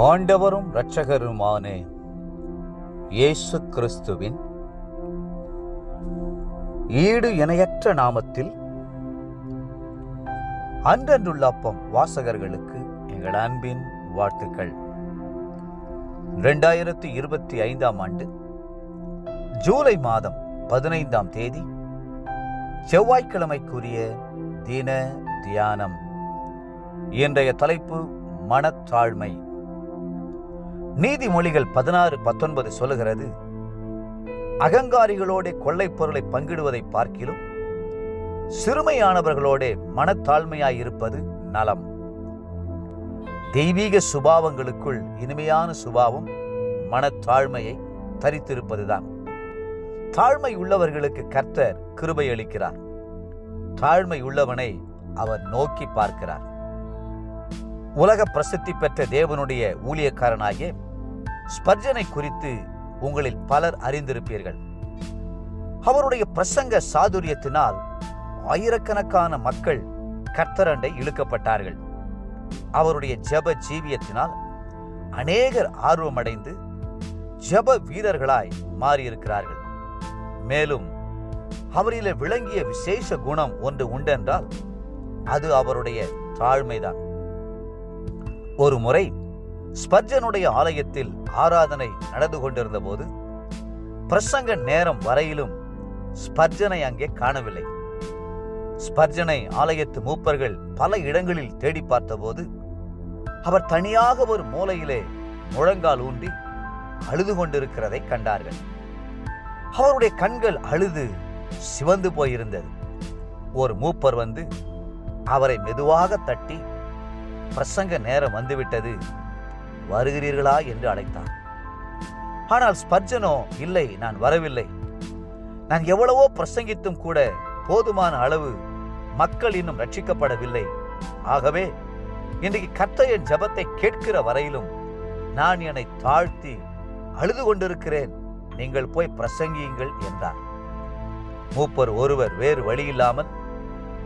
ஆண்டவரும் இரட்சகருமான இயேசு கிறிஸ்துவின் ஈடு இணையற்ற நாமத்தில் அன்றன்றுள்ள அப்பம் வாசகர்களுக்கு எங்கள் அன்பின் வாழ்த்துக்கள். 2025 ஆண்டு ஜூலை மாதம் 15ஆம் தேதி செவ்வாய்க்கிழமைக்குரிய தின தியானம். இன்றைய தலைப்பு மனத்தாழ்மை. நீதிமொழிகள் 16:19 சொல்லுகிறது, அகங்காரிகளோட கொள்ளைப் பொருளை பங்கிடுவதை பார்க்கிலும் சிறுமையானவர்களோட மனத்தாழ்மையாயிருப்பது நலம். தெய்வீக சுபாவங்களுக்குள் இனிமையான சுபாவம் மனத்தாழ்மையை தரித்திருப்பதுதான். தாழ்மை உள்ளவர்களுக்கு கர்த்தர் கிருபை அளிக்கிறார். தாழ்மை உள்ளவனை அவர் நோக்கி பார்க்கிறார். உலக பிரசித்தி பெற்ற தேவனுடைய ஊழியக்காரனாகிய ஸ்பர்ஜனை குறித்து உங்களில் பலர் அறிந்திருப்பீர்கள். அவருடைய பிரசங்க சாதுரியத்தினால் ஆயிரக்கணக்கான மக்கள் கர்த்தரண்டை இழுக்கப்பட்டார்கள். அவருடைய ஜெப ஜீவியத்தினால் அநேகர் ஆர்வமடைந்து ஜெப வீரர்களாய் மாறியிருக்கிறார்கள். மேலும் அவரில் விளங்கிய விசேஷ குணம் ஒன்று உண்டென்றால் அது அவருடைய தாழ்மைதான். ஒரு முறை ஸ்பர்ஜனுடைய ஆலயத்தில் ஆராதனை நடந்து கொண்டிருந்த போது பிரசங்க நேரம் வரையிலும் ஸ்பர்ஜனை அங்கே காணவில்லை. ஸ்பர்ஜனை ஆலயத்து மூப்பர்கள் பல இடங்களில் தேடி பார்த்தபோது அவர் தனியாக ஒரு மூலையிலே முழங்கால் ஊன்றி அழுது கொண்டிருக்கிறதை கண்டார்கள். அவருடைய கண்கள் அழுது சிவந்து போயிருந்தது. ஒரு மூப்பர் வந்து அவரை மெதுவாக தட்டி, பிரசங்க நேரம் வந்துவிட்டது, வருகிறீர்களா என்று அழைத்தார். ஆனால் ஸ்பர்ஜனோ, இல்லை, நான் வரவில்லை. நான் எவ்வளவோ பிரசங்கித்தும் கூட போதுமான அளவு மக்கள் இன்னும் ரட்சிக்கப்படவில்லை. ஆகவே இன்றைக்கு கர்த்தர் என் ஜெபத்தை கேட்கிற வரையிலும் நான் என்னை தாழ்த்தி அழுது கொண்டிருக்கிறேன், நீங்கள் போய் பிரசங்கியுங்கள் என்றார். மூப்பர் ஒருவர் வேறு வழியில்லாமல்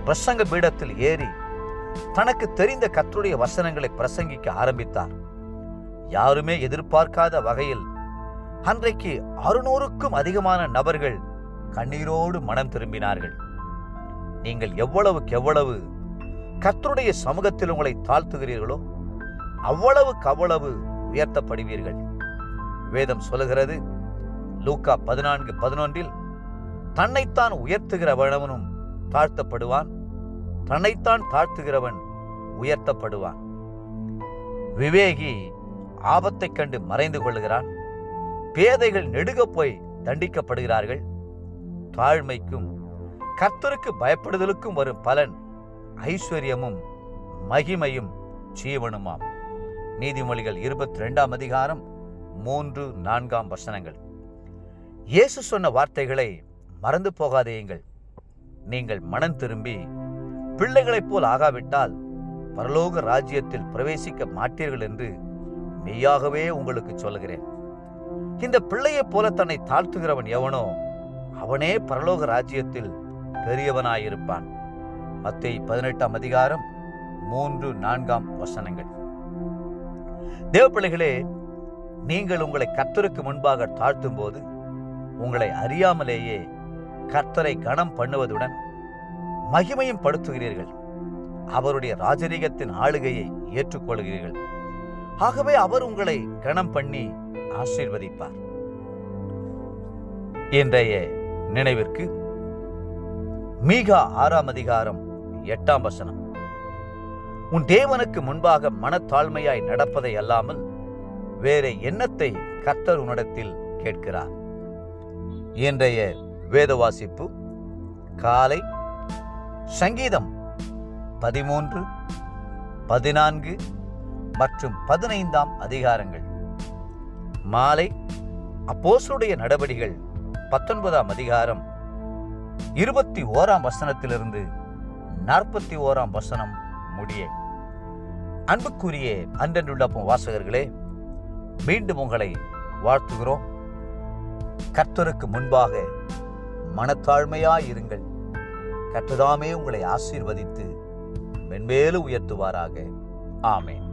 பிரசங்க பீடத்தில் ஏறி தனக்கு தெரிந்த கர்த்தருடைய வசனங்களை பிரசங்கிக்க ஆரம்பித்தார். யாருமே எதிர்பார்க்காத வகையில் அன்றைக்கு 600க்கும் அதிகமான நபர்கள் கண்ணீரோடு மனம் திரும்பினார்கள். நீங்கள் எவ்வளவு கர்த்தருடைய சமூகத்தில் உங்களை தாழ்த்துகிறீர்களோ அவ்வளவு உயர்த்தப்படுவீர்கள். வேதம் சொல்லுகிறது, லூக்கா 14:11, தன்னைத்தான் உயர்த்துகிறவனும் தாழ்த்தப்படுவான், தன்னைத்தான் தாழ்த்துகிறவன் உயர்த்தப்படுவான். விவேகி ஆபத்தை கண்டு மறைந்து கொள்கிறான், பேதைகள் நெடுக போய் தண்டிக்கப்படுகிறார்கள். தாழ்மைக்கும் கர்த்தருக்கு பயப்படுதலுக்கும் வரும் பலன் ஐஸ்வர்யமும் மகிமையும் ஜீவனுமாம். நீதிமொழிகள் 22ஆம் அதிகாரம் 3-4 வசனங்கள். இயேசு சொன்ன வார்த்தைகளை மறந்து போகாதேயுங்கள். நீங்கள் மனம் திரும்பி பிள்ளைகளைப் போல் ஆகாவிட்டால் பரலோக ராஜ்யத்தில் பிரவேசிக்க மாட்டீர்கள் என்று மெய்யாகவே உங்களுக்கு சொல்கிறேன். இந்த பிள்ளையைப் போல தன்னை தாழ்த்துகிறவன் எவனோ அவனே பரலோக ராஜ்யத்தில் பெரியவனாயிருப்பான். மத்தேயு 18ஆம் அதிகாரம் 3-4 வசனங்கள். தேவ பிள்ளைகளே, நீங்கள் உங்களை கர்த்தருக்கு முன்பாக தாழ்த்தும் போது உங்களை அறியாமலேயே கர்த்தரை கனம் பண்ணுவதுடன் மகிமையும் படுத்துகிறீர்கள். அவருடைய ராஜரீகத்தின் ஆளுகையை ஏற்றுக்கொள்கிறீர்கள். ஆகவே அவர் உங்களை கனம் பண்ணி ஆசீர்வதிப்பார். இன்றைய நினைவிற்கு மீகா 6ஆம் அதிகாரம் 8ஆம் வசனம். உன் தேவனுக்கு முன்பாக மனத்தாழ்மையாய் நடப்பதை அல்லாமல் வேற எண்ணத்தை கர்த்தர் உன்னிடத்தில் கேட்கிறார். இன்றைய வேத வாசிப்பு காலை சங்கீதம் 13, 14 மற்றும் 15ஆம் அதிகாரங்கள். மாலை அப்போஸ்தலருடைய நடபடிகள் 19ஆம் அதிகாரம் 21ஆம் வசனத்திலிருந்து 41ஆம் வசனம் முடிய. அன்புக்குரிய அன்றன்றுள்ள வாசகர்களே, மீண்டும் உங்களை வாழ்த்துகிறோம். கர்த்தருக்கு முன்பாக மனத்தாழ்மையாயிருங்கள். கர்த்ததாமே உங்களை ஆசீர்வதித்து மென்மேலும் உயர்த்துவாராக. ஆமென்.